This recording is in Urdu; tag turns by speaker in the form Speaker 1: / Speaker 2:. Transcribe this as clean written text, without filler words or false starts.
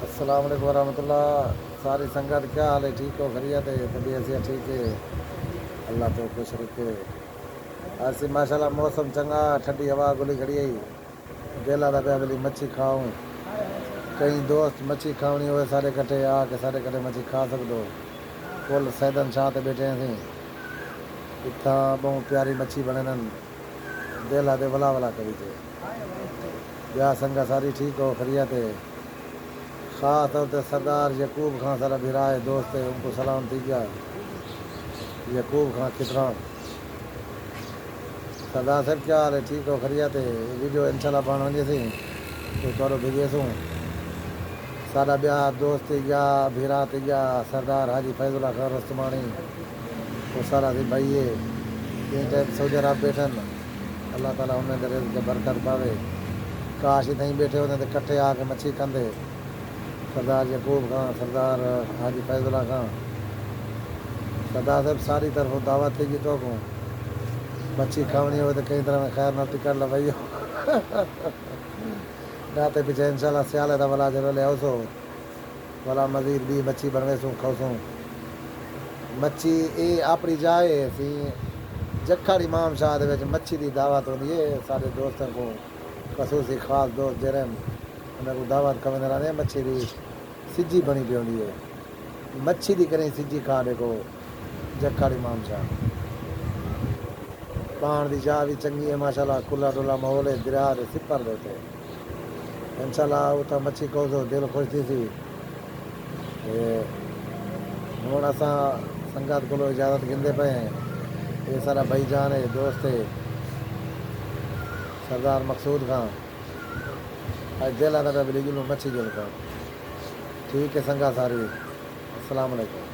Speaker 1: السلام علیکم ورحمۃ اللہ. ساری سنگت کیا حال ہے؟ ٹھیک ہو؟ خیریت ہے؟ طبیعت سے ٹھیک ہے؟ اللہ تو خوش رکھے. ایسی ماشاء اللہ موسم چنگا, ٹھنڈی ہوا گلی کھڑی ہے. دل آتا پیا بلی مچھی کھاؤں. کئی دوست مچھی کھاونی ہوئے سارے کٹھے آ کے سارے کٹھے مچھی کھا سکدو. کل سیدن شاہ تے بیٹھے ہیں. اتنا بہت پیاری مچھی بنے نا, دل آتے ولا ولا کری تھے. بیا سنگا ساری ٹھیک ہو؟ خیریت ہے؟ خاص طور پہ سردار یعقوب خان سارا بھیرا ہے, دوست ہے, ان کو سلام تھی گیا. یعقوب خان کتنا سردار صاحب کیا حال ہے؟ ٹھیک ہو؟ خیریت ہے؟ ویڈیو انشاءاللہ بناؤں جیسے تو تھوڑا بھیجے سوں. سارا بیا دوست تھی گیا, بھیرا تھی گیا, سردار حاجی فیض اللہ خان رستمانی وہ سارا تھی بھائی ہے. تین ٹائم سعودی عرب بیٹھن, اللہ تعالیٰ انہیں دے رزق برکت پاوے. کاش اتیں بیٹھے ہوتے تو کٹھے آ کے مچھی کندے. سردار یعقوب خان, سردار حاجی فیض اللہ خان, سردار صاحب ساری طرف دعوت تھی گی تو کو مچھی کھاونی ہو تو کئی طرح میں خیر نہ ٹکٹ لگائی ہو. ناتے پیچھے انشاءاللہ سیالے دا بلا چلو لے آؤ سو بلا مزید بھی مچھی بنوے سوں کھاؤ سوں. مچھی یہ اپنی جائے سی جکھڑ امام شاہ دے وچ مچھی دی دعوت ہوندی ہے. سارے دوستوں کو خصوصی خاص دوست جڑے انہیں کو دعوت کرنے رہے مچھی دی سجی بنی پی ہوندی ہے. مچھی دی کریں سجی کھا دے کو جکھڑ امام شاہ. پان دی چاہ بھی چنگی ہے ماشاءاللہ, کھلا ڈلا ماحول ہے, دریا دے سپر دے تے انشاءاللہ اتھا مچھی کو تو دل خوش تھی سی. ہوں اساں سنگت کو اجازت گھندے پئے ہیں. یہ سارا بھائی جان ہے, دوست ہے, سردار مقصود خان. آج دل آتا پیا بلی جلوں مچھی جل کر. ٹھیک ہے سنگا ساری, السلام علیکم.